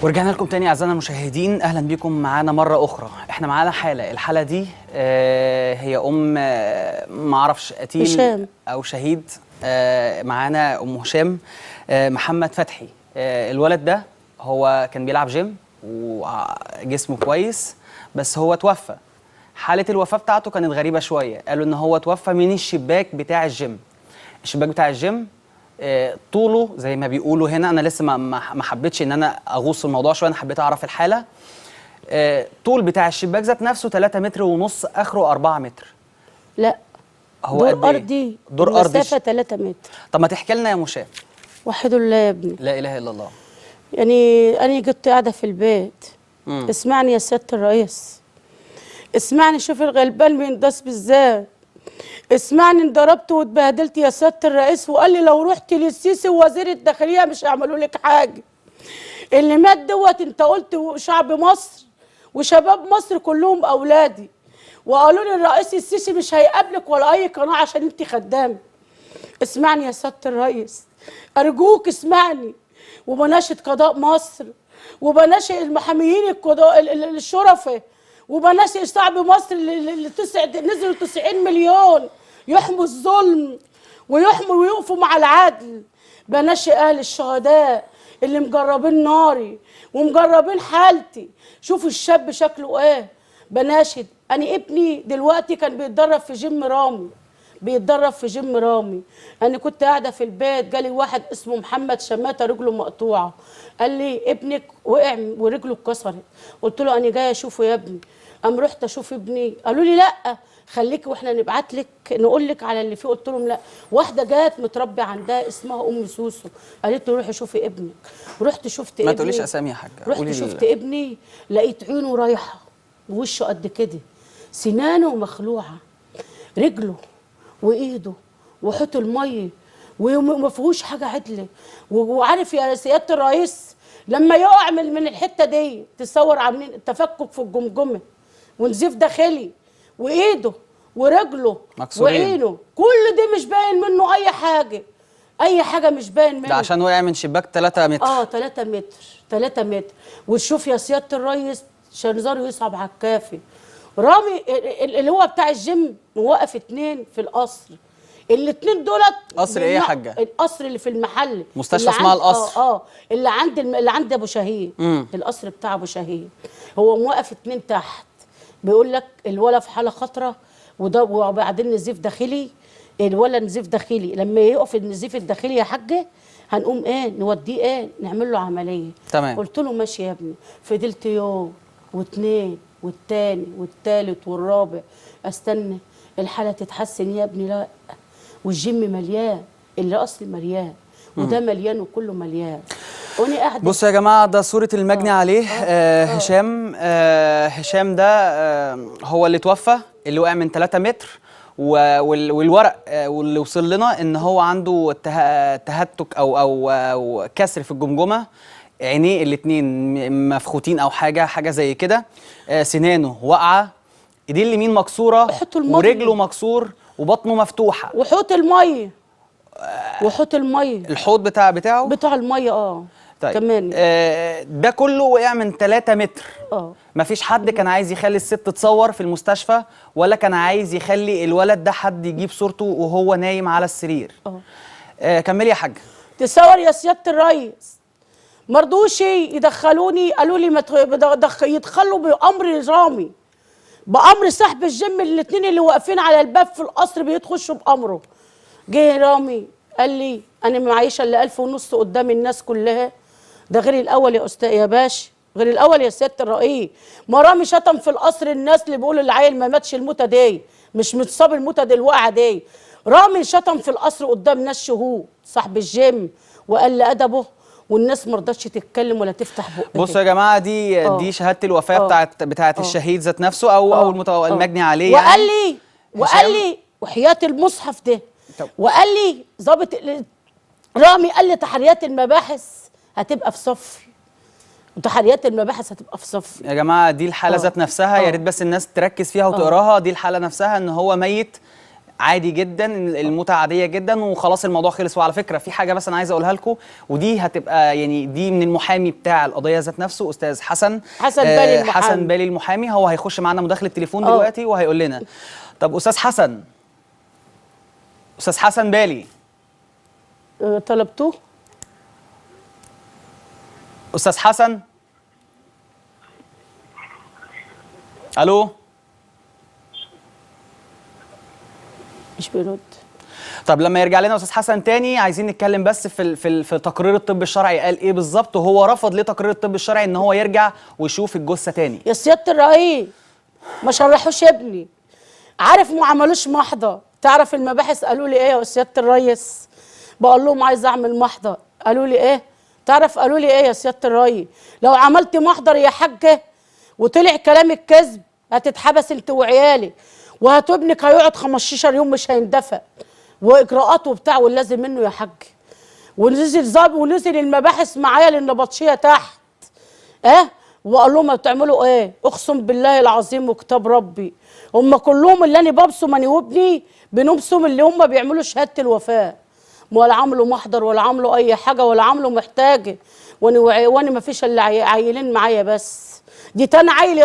ورجعنا لكم تاني اعزائنا المشاهدين، اهلا بكم معانا مره اخرى. احنا معانا الحاله دي هي ما اعرفش قتيل هشام او شهيد. معانا ام هشام محمد فتحي. الولد ده هو كان بيلعب جيم وجسمه كويس، بس هو توفى. حاله الوفاه بتاعته كانت غريبه شويه، قالوا ان هو توفى من الشباك بتاع الجيم. الشباك بتاع الجيم طوله زي ما بيقولوا هنا، انا لسه ما حبيتش ان انا اغوص في الموضوع شويه، انا حبيت اعرف الحاله. طول بتاع الشباك ذات نفسه 3 متر ونص، اخره 4 متر. لا، هو دور قد إيه؟ ارضي، دور ارضي مسافه 3 متر. طب ما تحكي لنا يا مشاه. وحد الله يا ابني، لا اله الا الله. يعني انا كنت قاعده في البيت. اسمعني يا سياده الرئيس، اسمعني، شوف الغلبان بيندس بالذات. اسمعني، انضربت واتبهدلت يا سياده الرئيس، وقال لي لو رحت للسيسي ووزير الداخليه مش هيعملوا لك حاجه. اللي مات دوت انت قلت شعب مصر وشباب مصر كلهم اولادي، وقالوا لي الرئيس السيسي مش هيقابلك ولا اي قناه عشان انت خدامه. اسمعني يا سياده الرئيس، ارجوك اسمعني، وبناشد قضاء مصر، وبناشد المحاميين القضاء الشرفاء، وبناشد شعب مصر اللي نزلوا 90 مليون يحموا الظلم ويحموا ويقفوا مع العدل. بناشد اهل الشهداء اللي مجربين ناري ومجربين حالتي، شوفوا الشاب شكله ايه. بناشد، انا ابني دلوقتي كان بيتدرب في جيم رامي، انا كنت قاعده في البيت، جالي واحد اسمه محمد شماته رجله مقطوعه، قال لي ابنك وقع ورجله اتكسرت. قلت له انا جايه اشوفه يا ابني. قام رحت اشوف ابني، قالوا لي لا خليكي واحنا نبعت لك نقول لك على اللي فيه. قلت لهم لا. واحده جات متربي عندها اسمها ام سوسو، قالت لي روحي شوفي ابنك. رحت شفت ابني. ما تقوليش اسامي يا حاجه. رحت شفت ابني، لقيت عينه رايحه ووشه قد كده، سنانه مخلوعه، رجله وايده وحوت الميه وما فيهوش حاجه عدله. وعارف يا سياده الرئيس، لما يقع من الحته دي تصور عاملين تفكك في الجمجمه ونزيف داخلي، وايده ورجله مكسورين وعينه، كل دي مش باين منه اي حاجه مش باين منه. ده عشان وقع من شباك 3 متر. 3 متر. وتشوف يا سياده الرئيس شنزاره يصعب على الكافي. رامي اللي هو بتاع الجيم موقف 2 في القصر، الاتنين دولت قصر ايه يا حاجه؟ القصر اللي في المحل، مستشفى اسمها القصر. اللي عند ابو شهيد. القصر بتاع ابو شهيد، هو موقف 2 تحت، بيقول لك الولا في حاله خطره، وبعدين نزيف داخلي. الولا نزيف داخلي، لما يقف النزيف الداخلي يا حاجه هنقوم نوديه نعمل له عمليه. تمام. قلت له ماشي يا ابني. فضلت يوم واثنين والتاني والتالت والرابع استنى الحاله تتحسن يا ابني، لا. والجيم مليان، اللي اصل مليان وده مليان وكله مليان. وانا قاعده. بصوا يا جماعه، ده صوره المجني عليه. هشام. هشام ده هو اللي توفى، اللي وقع من 3 متر. والورق واللي وصل لنا ان هو عنده تهتك او كسر في الجمجمه، عينيه الاتنين مفخوتين او حاجه زي كده، سنانه واقعه، ايديه اليمين مكسوره ورجله مكسور وبطنه مفتوحه، وحوت الميه الحوض بتاع الميه. طيب كمان ده كله وقع من 3 متر. مفيش حد كان عايز يخلي الست تصور في المستشفى، ولا كان عايز يخلي الولد ده حد يجيب صورته وهو نايم على السرير. كملي يا حاجه. تصور يا سياده الرئيس، مرضوش يدخلوني، قالوا لي ما يدخلوا بامر رامي، بامر صاحب الجيم، الاثنين اللي واقفين على الباب في القصر بيتخشوا بامره. جه رامي قال لي انا معيشه الا 1500 قدام الناس كلها، ده غير الاول يا استاذ يا باشا، غير الاول يا سياده الرئيس. ما رامي شتم في القصر الناس اللي بيقولوا العيل ما ماتش الموته دي، مش متصاب الموته دي الوقعه دي. رامي شتم في القصر قدام ناس شهود صاحب الجيم وقال ادبه، والناس ما رضتش تتكلم ولا تفتح بقها. بصوا يا جماعه، دي شهاده الوفاه بتاعت الشهيد ذات نفسه او المجني عليه. وقال لي وحياه المصحف ده، وقال لي ظابط رامي قال لي تحريات المباحث هتبقى في صفي، وتحريات المباحث هتبقى في صفي. يا جماعه دي الحاله ذات نفسها، يا ريت بس الناس تركز فيها وتقراها. دي الحاله نفسها ان هو ميت عادي جدا، الموتة عاديه جدا وخلاص الموضوع خلص. وعلى فكره في حاجه بس انا عايز اقولها لكم، ودي هتبقى يعني دي من المحامي بتاع القضيه ذات نفسه، استاذ حسن بالي المحامي. حسن بالي المحامي، هو هيخش معانا مداخله تليفون دلوقتي وهيقول لنا. طب استاذ حسن، استاذ حسن بالي طلبتوه؟ استاذ حسن، الو؟ مش بيرد. طب لما يرجع لنا استاذ حسن تاني عايزين نتكلم بس في تقرير الطب الشرعي قال ايه بالظبط، وهو رفض ليه تقرير الطب الشرعي ان هو يرجع ويشوف الجثه تاني. يا سياده الرئيس ما شرحوش ابني، عارف ما عملوش محضر. تعرف المباحث قالوا لي ايه يا سياده الرئيس؟ بقول لهم عايز اعمل محضر، قالوا لي ايه؟ تعرف قالوا لي ايه يا سياده الرئيس؟ لو عملت محضر يا حاجه وطلع كلامك كذب هتتحبس انت وعيالك، وابنك هيقعد 15 يوم مش هيندفع، واجراءات وبتاع واللازم منه يا حاج. ونزل المباحث معايا للنبطشيه تحت. وقال لهم بتعملوا ايه؟ اقسم بالله العظيم وكتاب ربي هم كلهم اللي انا ببصم انا وابني بنبصم اللي هم بيعملوا شهاده الوفاه، ولا عملوا محضر ولا عملوا اي حاجه ولا عملوا محتاجه. وانا ما فيش الا عيلين معايا بس. دي تاني عيل